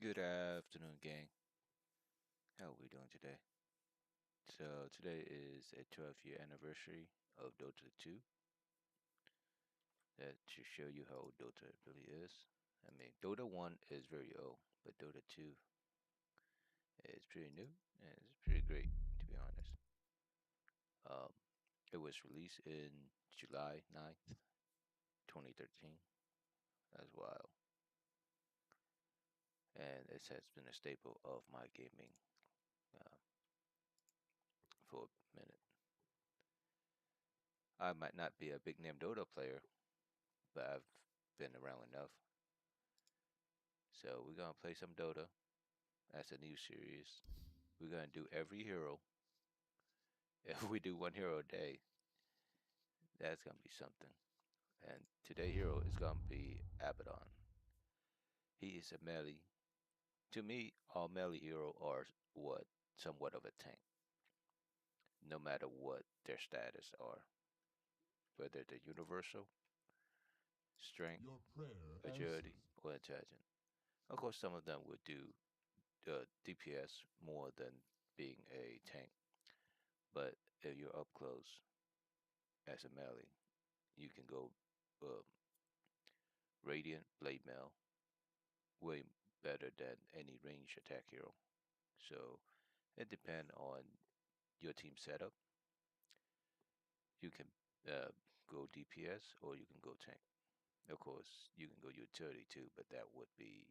Good afternoon, gang. How are we doing today? So today is a 12th year anniversary of Dota 2. That should show you how old Dota really is. I mean, Dota 1 is very old, but Dota 2 is pretty new and it's pretty great, to be honest. Um, it was released in July 9th, 2013. That's wild. And it has been a staple of my gaming uh, for a minute. I might not be a big name Dota player, but I've been around enough. So we're gonna play some Dota. That's a new series. We're gonna do every hero. If we do one hero a day, that's gonna be something. And today hero is gonna be Abaddon. He is a melee. To me, all melee hero are what somewhat of a tank, no matter what their status are, whether they're universal, strength, Your prayer agility, answers. or intelligent. Of course, some of them would do DPS more than being a tank, but if you're up close as a melee, you can go um, Radiant Blade Mail way better than any range attack hero. So it depends on your team setup. You can uh, go DPS or you can go tank. Of course, you can go utility too, but that would be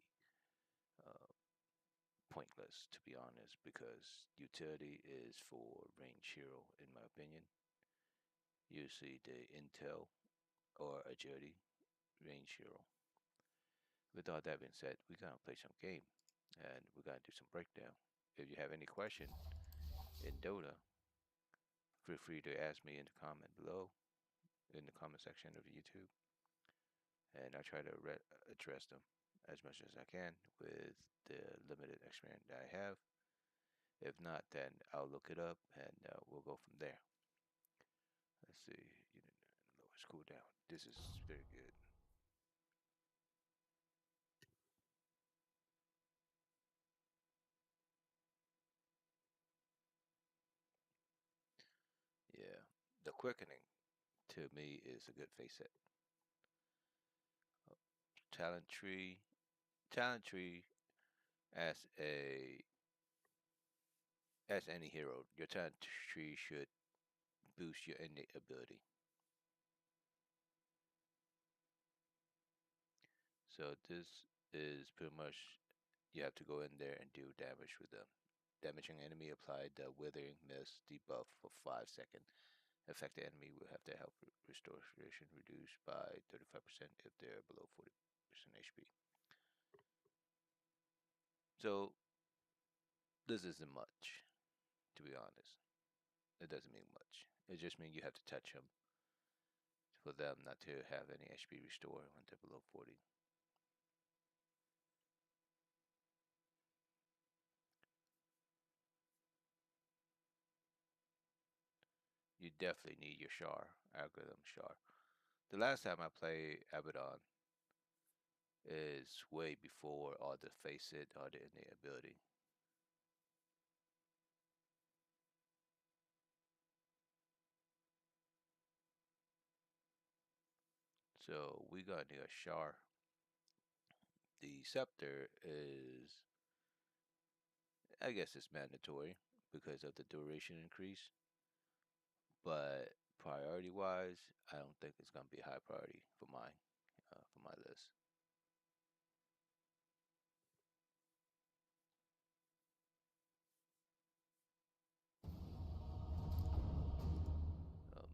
uh, pointless to be honest, because utility is for range hero, in my opinion. Usually the intel or agility range hero. With all that being said, we're gonna play some game and we're gonna do some breakdown. If you have any question in Dota, feel free to ask me in the comment below, in the comment section of YouTube, and I'll try to address them as much as I can with the limited experience that I have. If not, then I'll look it up and we'll go from there. Let's see, lower school down. This is very good. Yeah, the quickening to me is a good face set. Uh, Talent tree, talent tree as a as any hero, your talent tree should boost your innate ability. So this is pretty much you have to go in there and do damage with them. Damaging enemy applied the withering mist debuff for 5 seconds. Affected enemy will have their health restoration reduced by 35% if they're below 40% HP. So this isn't much, to be honest. It doesn't mean much. It just means you have to touch them for them not to have any HP restore when they're below 40. You definitely need your Char, algorithm Char. The last time I played Abaddon is way before all the face it, all the innate ability. So we got to need a Char. The scepter is, I guess it's mandatory because of the duration increase, but priority wise, I don't think it's gonna be a high priority for my list. Um,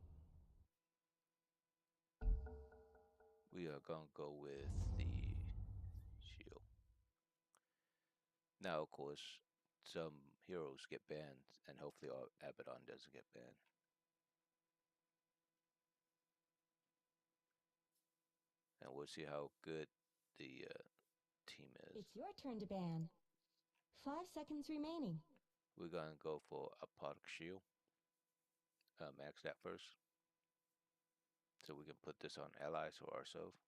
we are gonna go with the shield. Now, of course, some heroes get banned, and hopefully, our Abaddon doesn't get banned. And we'll see how good the team is. It's your turn to ban. 5 seconds remaining. We're gonna go for a product shield. Max that first, so we can put this on allies or ourselves.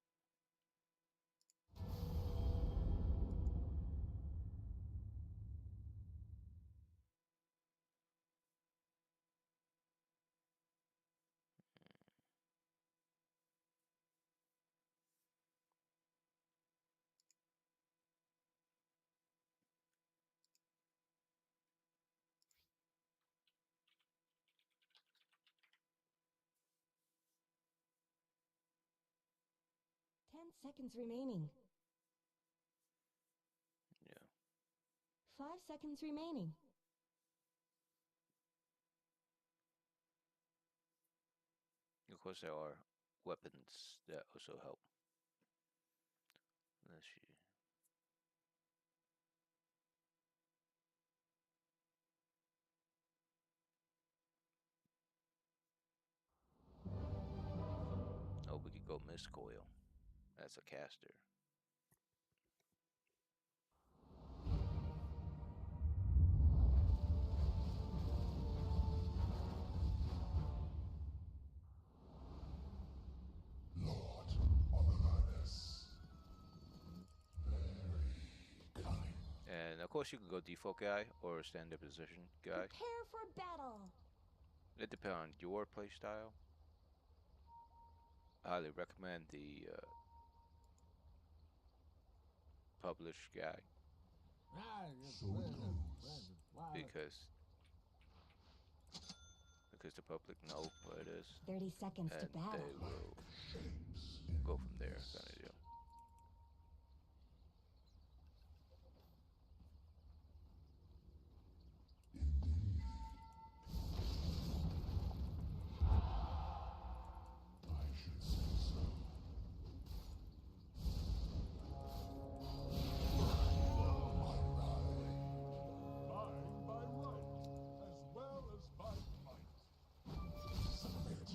seconds remaining. Yeah. 5 seconds remaining. Of course, there are weapons that also help. Let's see. Oh, we could go Mist Coil as a caster. Lord of Awareness. Very cunning. And of course, you could go default guy or standard position guy. Prepare for battle. It depends on your play style. I highly recommend the published guy So it goes. because the public know what it is 30 seconds to and battle. they will Shapes in go from there, this. kind of deal. Indeed. I should say so. Mine by right, as well as by might. Submit.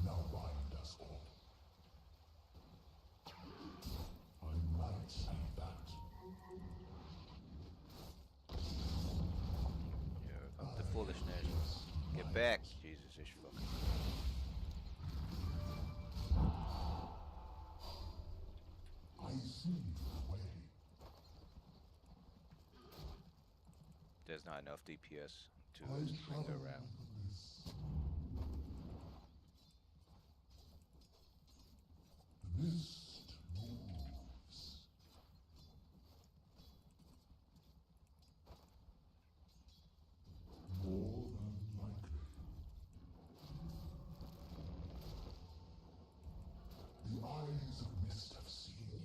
Now bind us all. I might say that. Here comes the foolishness. Get back, Jesus ish fucking. I see the way. There's not enough DPS to I bring travel her around. with the mist. The mist moves. More than likely. The eyes of mist have seen you.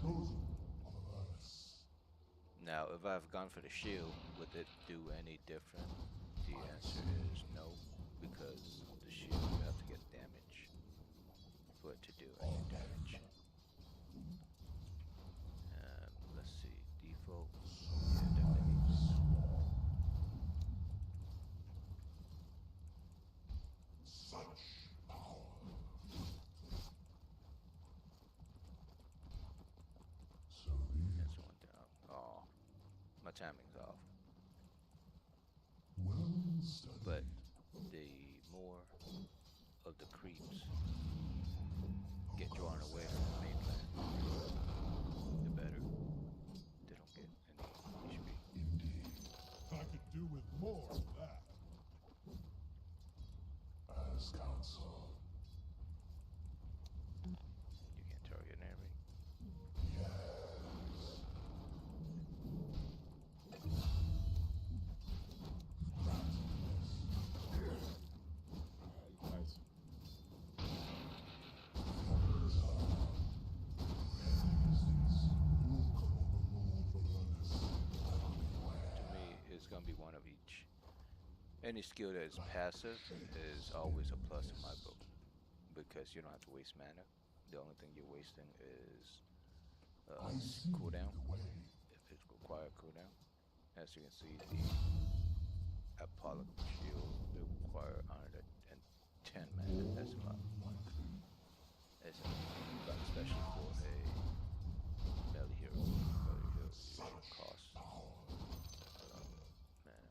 Chosen of Avernus. Now, if I've gone for the shield, would it do any different? The answer is no, because the shield you have to get damage for it to do any damage. Let's see, default. Yeah, definitely needs it. Such power. So That's one down. Oh, my timing's off. well studied. But the more of the creeps get drawn away from the mainland, the better. They don't get any HP. Indeed. I could do with more of that. As counsel. You can't target an enemy. Yes. Nice. To me, it's gonna be one of each. Any skill that is passive is always a plus in my book because you don't have to waste mana. The only thing you're wasting is I see cooldown. the way. If it requires cooldown, as you can see, the Apollo shield will require 110 mana. That's a lot. That's a lot, but especially for a melee hero. Melee hero usually costs a lot of mana.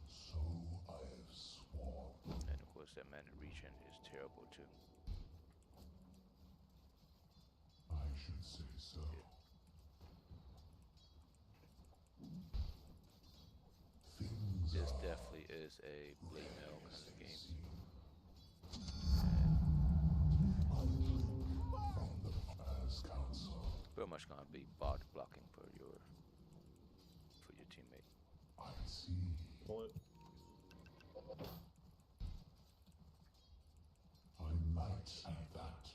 So I have sworn. And of course, that mana regen is terrible too. I should say so. Things This are definitely is a blade mail kind of game. unclear. Emperor's counsel. Pretty much gonna be bot blocking for your teammate. I see. Pull it. I might add that.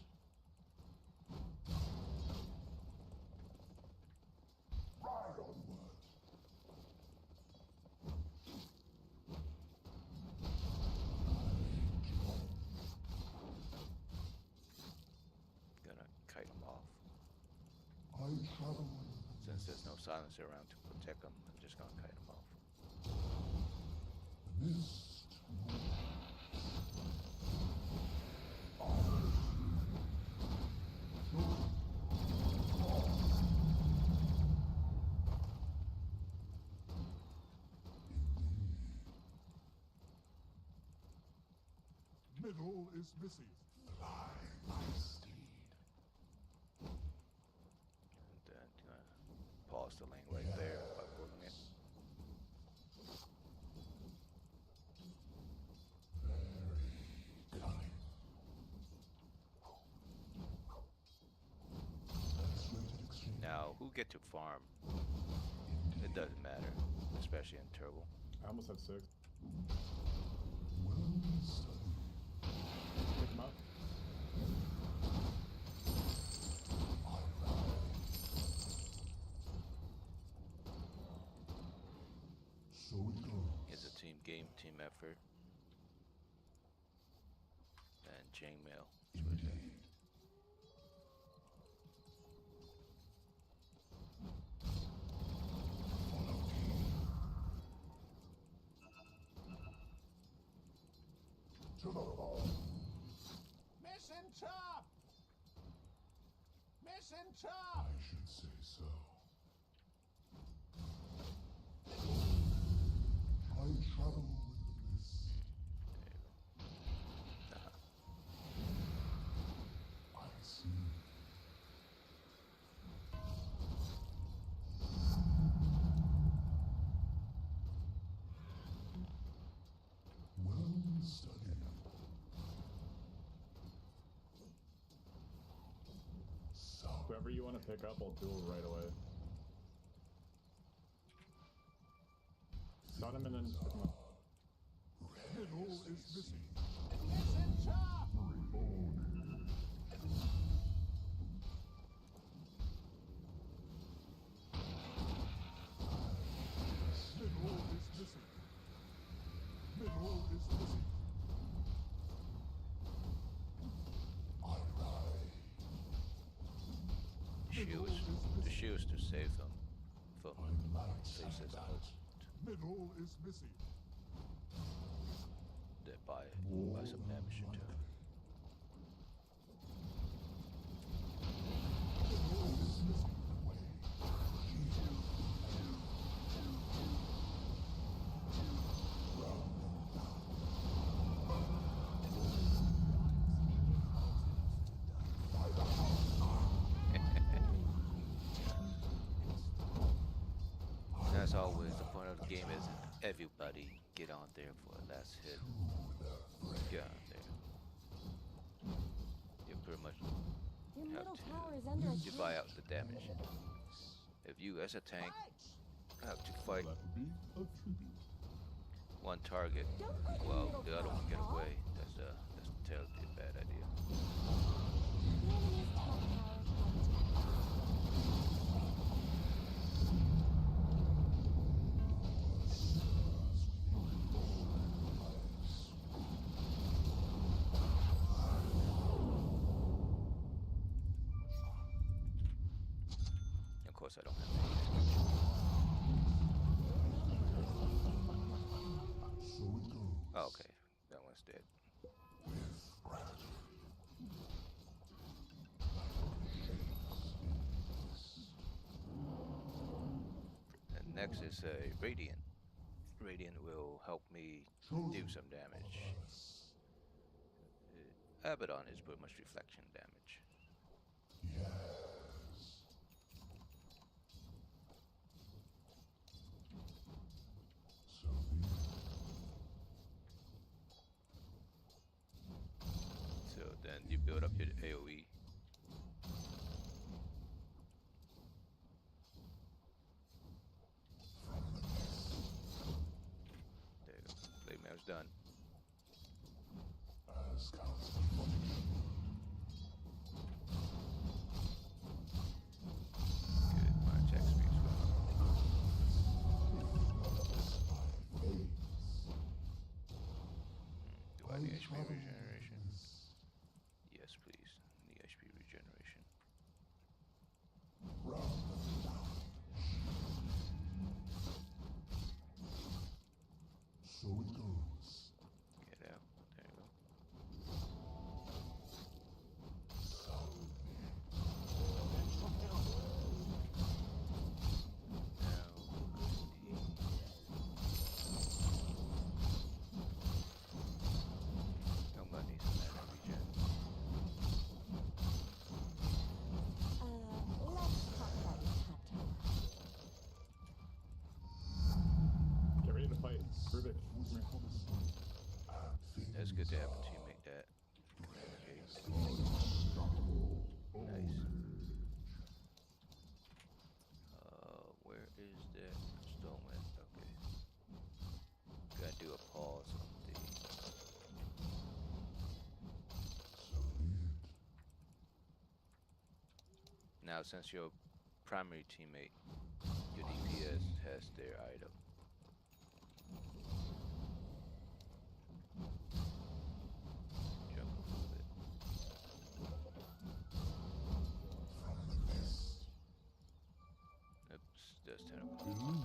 Ride onward. Gonna kite him off. I travel. Since there's no silencer around to protect him, I'm just gonna kite him off. The mist. Middle is missing. Fly, my steed. And then pause the lane right there by pulling it. Very cunning. Illustrated exchange. Now, who get to farm? It doesn't matter, especially in Turbo. I almost had 6. Well studied. Pick him up. So it goes. It's a team game, team effort. And chainmail. Indeed. Follow me. To the ball. Mission top! Mission I top! should say so. I travel with the mist. I see. Well studied. So Whoever you want to pick up, I'll duel right away. Stun him and then pick him up. Middle is missing. Mission top! Middle is missing. Middle is missing. I ride. The shields to save them from I might faces add that. out Middle is missing. that by some damage into him. Middle is missing. Away. As always, the point of the game is everybody get on there for a last hit. Get on there. You pretty much Your have middle to tower is under divide attack. out the damage. If you, as a tank, have to fight That would be a tribute. one target, Don't let your well, middle the other tower one get fall. away. That's terribly a bad idea. The enemy's top tower under attack. Of course, I don't have any skills. So it goes. Oh, okay, that one's dead. With gratitude. And next is a Radiant. Radiant will help me do some damage. Abaddon is pretty much reflection damage. Yes. So be it. So then you build up your AoE. done. As counts before me. Good. My attack speed's going up. Do I need HP regeneration? Yes, please. Need HP regeneration. So it goes. Get out. There you go. Now I'm gonna need some mana regen. Let's talk about your top tower. Get ready to fight. Rubik. That's good to have a teammate that. Okay. Nice. Where is that stoneman? Okay. Gotta do a pause on the. Now, since your primary teammate, your DPS has their item. Jump a little bit. Oops, that's 10 o'clock.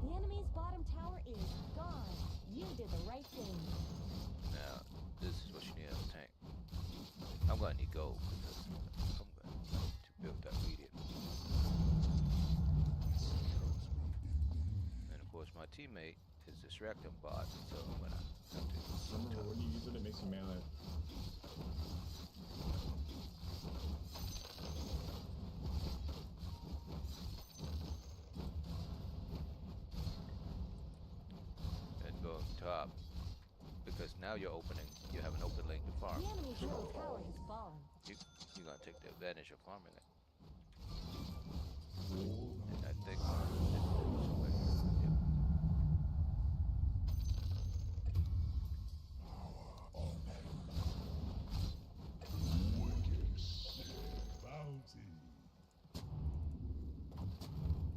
The enemy's bottom tower is gone. You did the right thing. Now, this is what you need as a tank. I'm gonna need gold because I'm going to build that medium. And of course, my teammate is distracting bot, so I'm gonna have to. Remember, when you use it, it makes you melee. And go up top because now you have an open lane to farm. The enemy's middle tower has fallen. You're gonna take the advantage of farming it. And I think yep. Wicked sick bounty.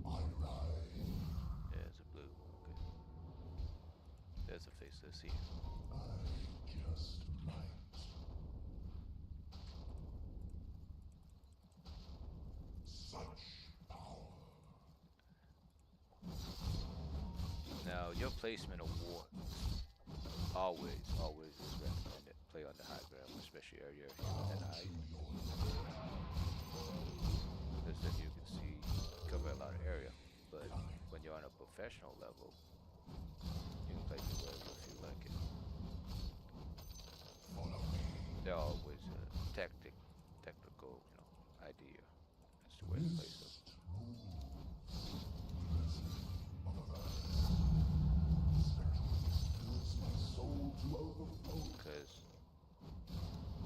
Alright. There's a blue. Okay. There's a face. Let's see. I just might. Such power. Now, your placement of war always is recommended. Play on the high ground, especially area and I, because then you can see cover a lot of area. But when you're on a professional level, you can place it wherever you feel like it. Follow me. There are always a technical, idea as to where to place them. Because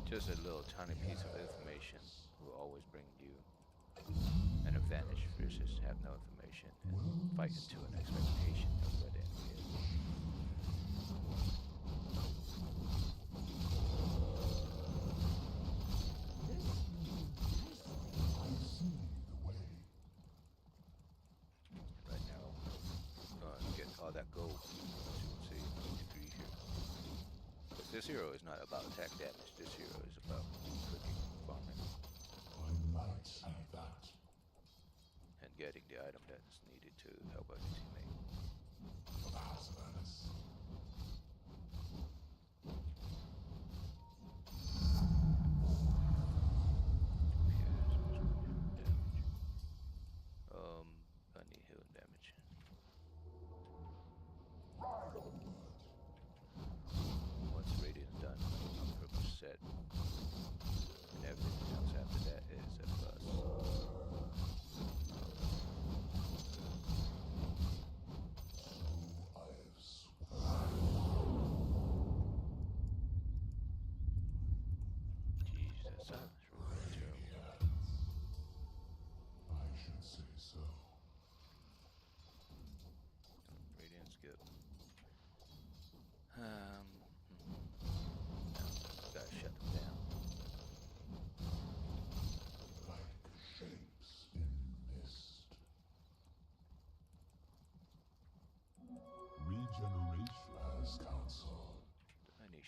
just a little tiny piece of information will always bring you an advantage versus have no information and fight into an expectation of where the enemy is. Right now, get all that gold, as you can see, degree here. But this hero is not about attack damage. This hero is about clicking, farming, I might have that. and getting the item that is needed to help out your teammate. For the House of Ernest. I need healing damage. Once radiant's done, I'm pretty much set. And everything else after that is a plus. I have sworn.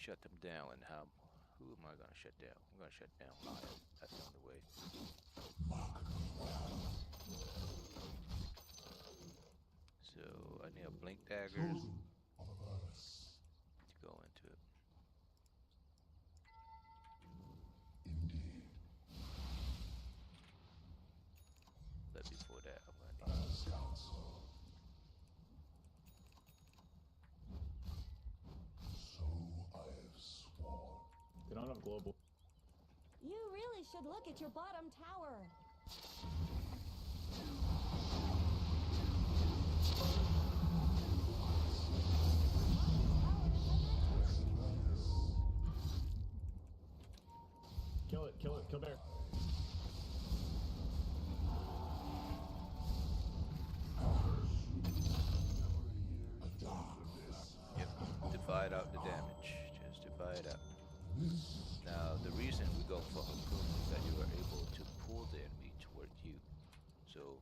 shut them down, and how? Who am I gonna shut down? I'm gonna shut down Lion. That's the only way. So I need a blink dagger Chosen of Earth. to go into it. Indeed. But before that, I'm gonna need. As counsel. So I have sworn. They don't have global. You really should look at your bottom tower. Kill it, kill it, kill bear. Yep, divide out the damage. Just divide out. Now, the reason we go for Harpoon is that you are able to pull the enemy toward you. So,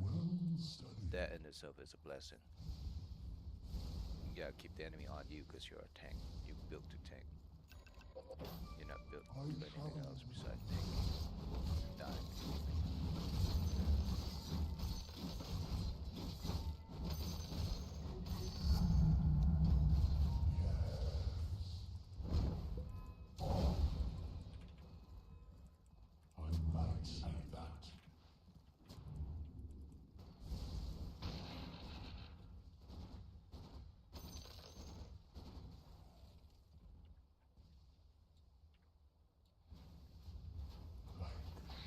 Well studied. that in itself is a blessing. You gotta keep the enemy on you because you're a tank. You built to tank. You're not built to do anything else besides tanking. Dying. I might say that. Like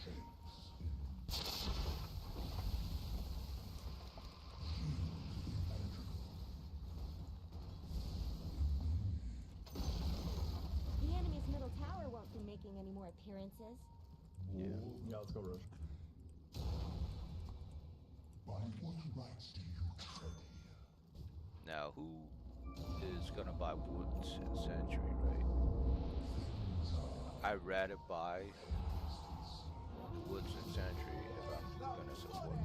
shapes The enemy's middle tower won't be making any more appearances. Yeah. Yeah, let's go rush. By what rights do you tread here? Now, who is gonna buy Woods and Sanctuary, right? I'd rather buy Woods and Sanctuary if I'm gonna support.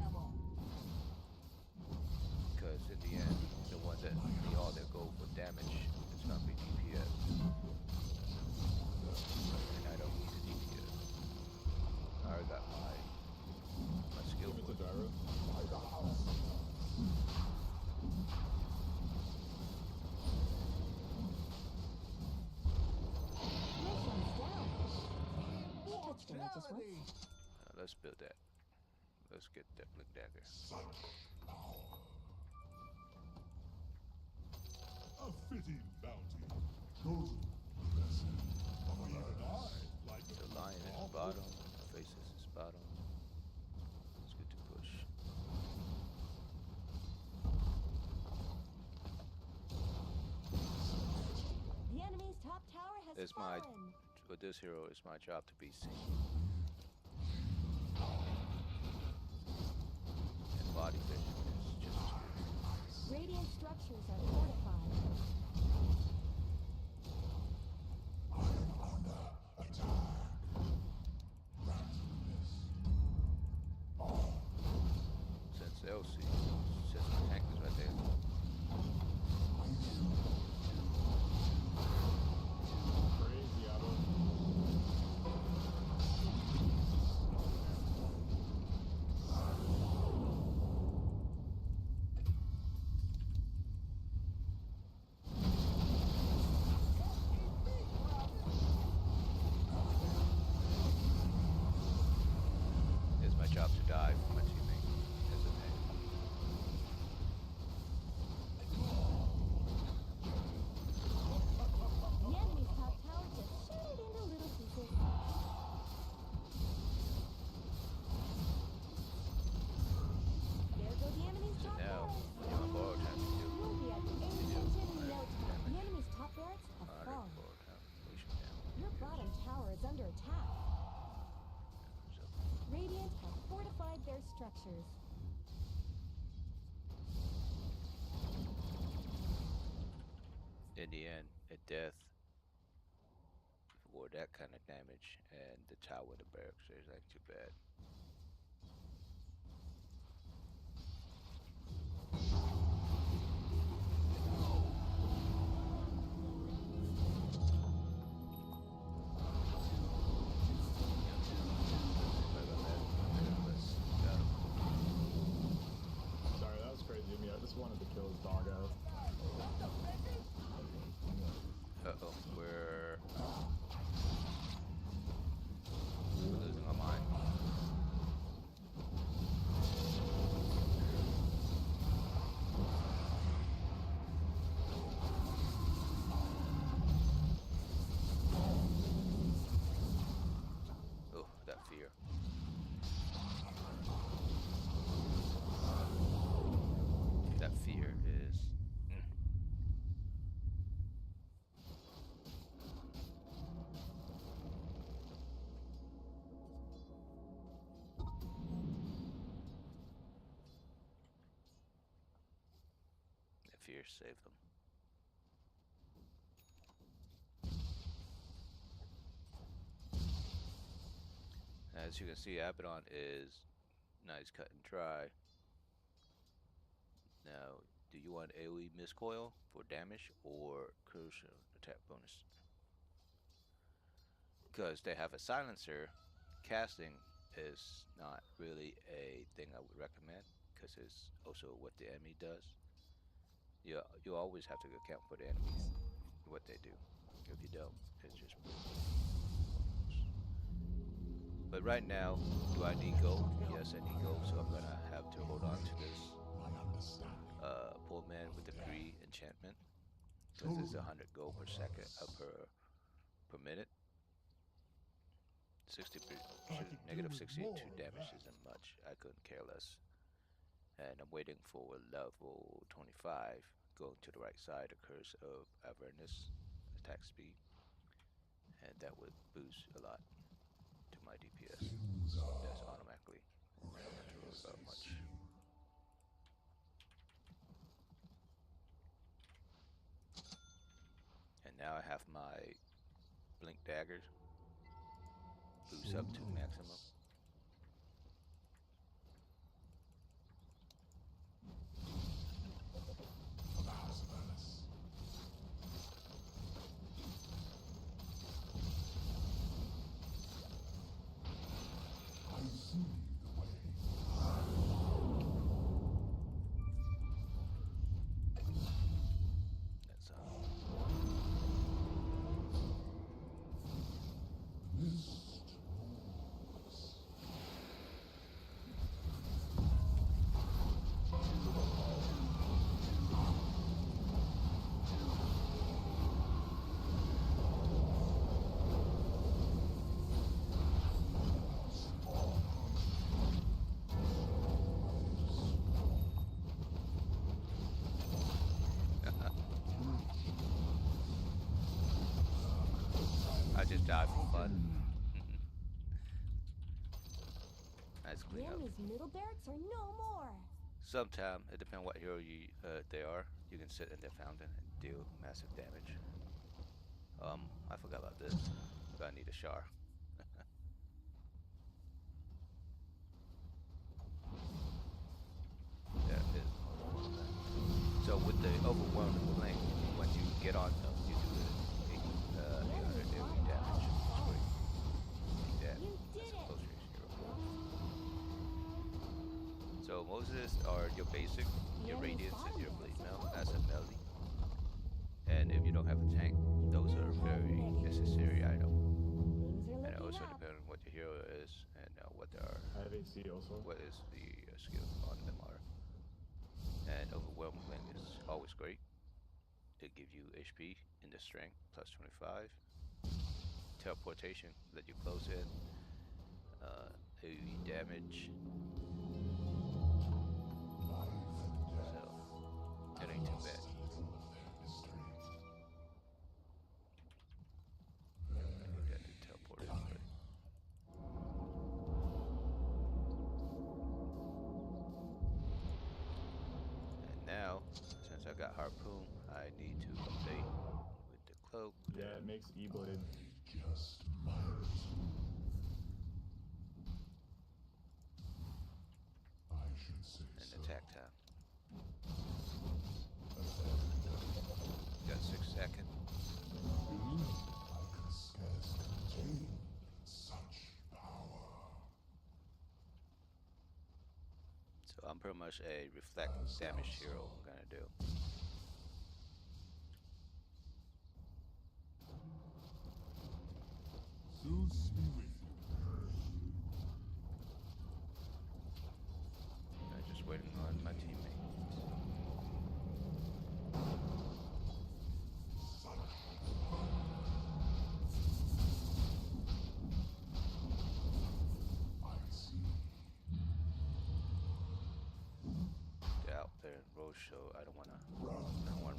Because in the end, the ones that need all their gold for damage is gonna be DPS. And I don't need a DPS. I already got my skill Give it for to Gyro. Mission's down. You touched him just once. Let's build that. Let's get that blink dagger. A fitting bounty. Chosen. Even I like The a lion is bottom, faces is bottom. It's good to push. The enemy's top tower has It's my, fallen. for this hero, it's my job to be seen. And body vision is just as good. Radiant structures are fortified. Under attack. Since LC, since my tank is right there. Crazy, Abo. It's my job to die for my teammate as a tank. The enemy's top tower just shattered into little pieces. There go the enemy's So top now, barracks. when you're on borrow time, you do We'll be at the extension in no time. The enemy's top barracks have 100 fallen. borrow time. Push it down. Your bottom tower is under attack. So, Radiant have fortified their structures. in the end, at death, for that kind of damage, and the tower, the barracks, is ain't too bad. Fear save them. As you can see, Abaddon is nice cut and dry. Now, do you want AoE miscoil for damage or crucial attack bonus? Because they have a silencer, casting is not really a thing I would recommend because it's also what the enemy does. You always have to account for the enemies, what they do. If you don't, it's just brutal. But right now, do I need gold? Yes, I need gold, so I'm gonna have to hold on to this poor man with the Gree enchantment because it's 100 gold per second per minute. 60 I could do negative with 62 more of damage that. isn't much. I couldn't care less. And I'm waiting for level 25. Going to the right side, a curse of awareness, attack speed, and that would boost a lot to my DPS. Things That's are automatically. I don't have to rarely worry as about they much. seem. And now I have my blink daggers boost So up to maximum. close. Blasphemous. I see the way. That's Mist moves. I just died for fun. Nice The cleanup. enemy's middle barracks are no more. Sometime it depends what hero they are. You can sit in their fountain and deal massive damage. I forgot about this, but I need a char. There is most of that. So with the overwhelming blink, when you get on them, you do the 800 AoE damage. It's great. Yeah, You that's did a it. close range hero. So Moses are your basic, your The enemy's radiance, and bottom your bleed barracks mail are as a full. melee. And if you don't have a tank, those are very necessary item. Things are And it looking also up. depends on what the hero is and what they are, I have AC also. what is the skill on them are. And overwhelming blink is always great. It gives you HP in the strength plus 25. Teleportation, let you close in. AoE damage. So it ain't too bad. I need that to teleport anyway. And now, since I got harpoon, I need to update with the cloak. Yeah, it makes E-Blade. Just might. I should say And so. attack time. Got 6 seconds. I could scarce contain such power. So I'm pretty much a reflect damage hero I'm gonna do. Zeus be with you. I'm just waiting on my teammate. I see. They're out there in road show. I don't wanna run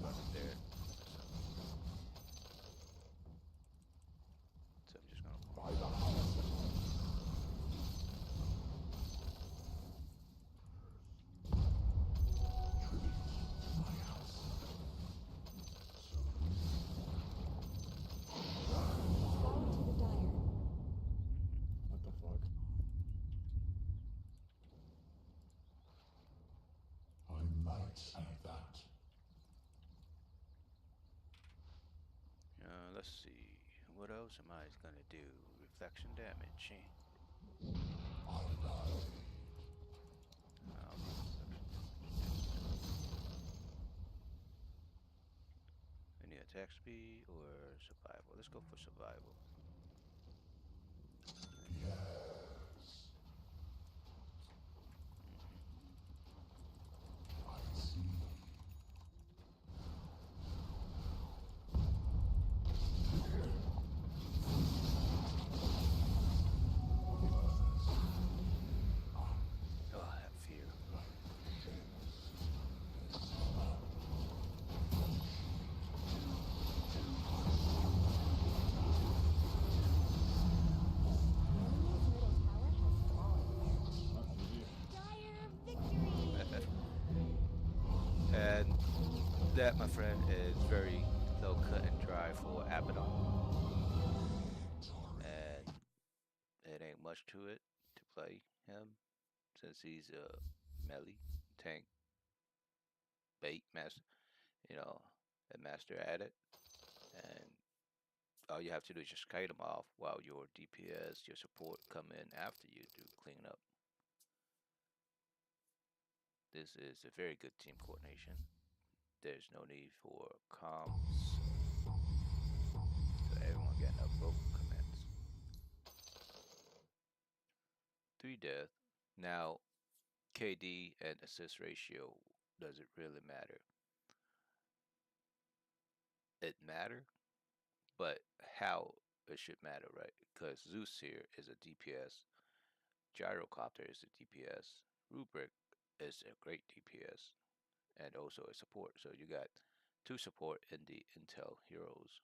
up there. So I'm just gonna By the house. Tribute to my house. Let's eat that. Let's see. What else am I gonna do? Reflection damage. I'll die. I'll do reflection damage. Any attack speed or survival? Let's go for survival. Yes. Mhm. I see. Oh, that fear. GG. And that, my friend, is very low cut and dry for Abaddon. And it ain't much to it to play him since he's a melee tank bait master, you know, a master at it. And all you have to do is just kite him off while your DPS, your support come in after you to clean up. This is a very good team coordination. There's no need for comms, so everyone getting up vocal commands. 3 death. Now, KD and assist ratio, does it really matter? It matter, but how it should matter, right? Because Zeus here is a DPS, Gyrocopter is a DPS, Rubric is a great DPS, and also a support. So you got 2 support in the Intel heroes.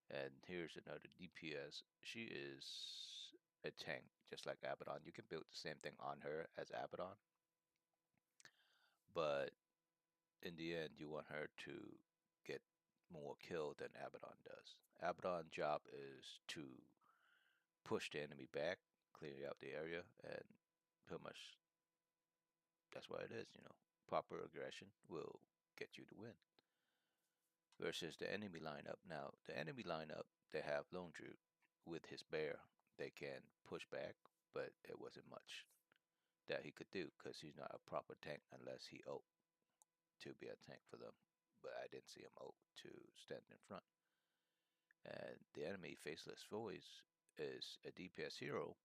And here's another DPS. She is a tank, just like Abaddon. You can build the same thing on her as Abaddon, but in the end, you want her to get more kill than Abaddon does. Abaddon's job is to push the enemy back, clear out the area, and pretty much that's what it is. Proper aggression will get you to win. Versus the enemy lineup. Now, the enemy lineup, they have Lone Druid with his bear. They can push back, but it wasn't much that he could do because he's not a proper tank unless he ult to be a tank for them. But I didn't see him ult to stand in front. And the enemy Faceless Voice is a DPS hero,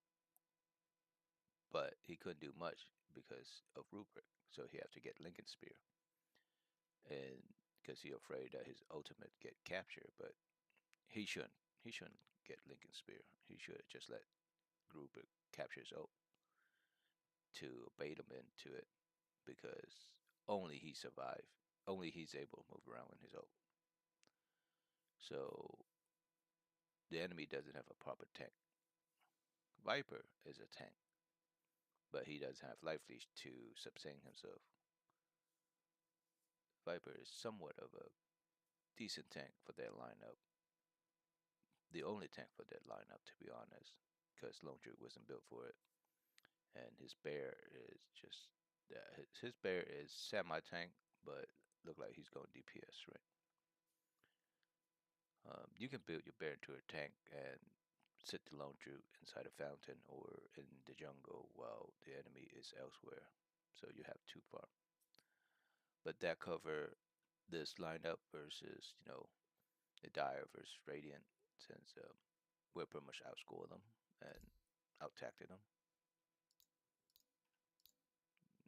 but he couldn't do much because of Rubric. So he had to get Lincoln Spear, and because he afraid that his ultimate get captured, but he shouldn't. He shouldn't get Lincoln Spear. He should just let Rubric capture his ult to bait him into it because only he survived. Only he's able to move around in his ult. So the enemy doesn't have a proper tank. Viper is a tank, but he doesn't have life leash to sustain himself. Viper is somewhat of a decent tank for their lineup. The only tank for that lineup, to be honest, because Lone Druid wasn't built for it. And his bear is just his bear is semi tank, but look like he's going DPS, right? You can build your bear into a tank and sit the Lone Druid inside a fountain or in the jungle while the enemy is elsewhere. So you have 2 farm. But that cover this lineup versus the Dire versus Radiant, since we're pretty much outscore them and out tactic them.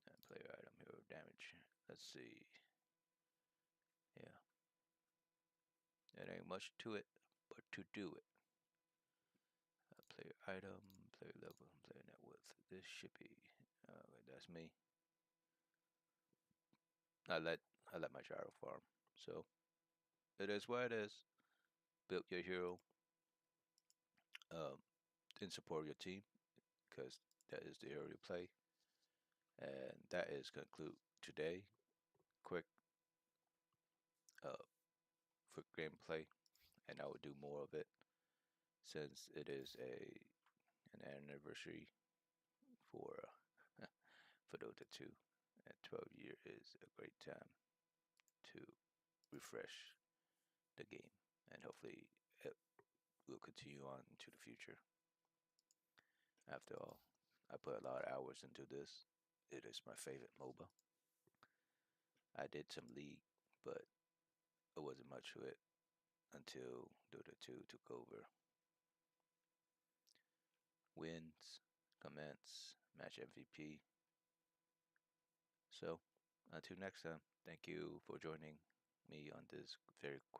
And player item hero damage. Let's see. Yeah, it ain't much to it, but to do it. Player item, player level, player net worth. This should be. That's me. I let my gyro farm. So it is what it is. Build your hero um, in support of your team because that is the hero you play. And that is conclude today. Quick, uh, quick gameplay, and I will do more of it since it is an anniversary for for Dota 2, And 12 year is a great time to refresh the game, and hopefully it will continue on into the future. After all, I put a lot of hours into this. It is my favorite MOBA. I did some League, but it wasn't much to it until Dota 2 took over. Wins, comments, match MVP. So, until next time, thank you for joining me on this very quick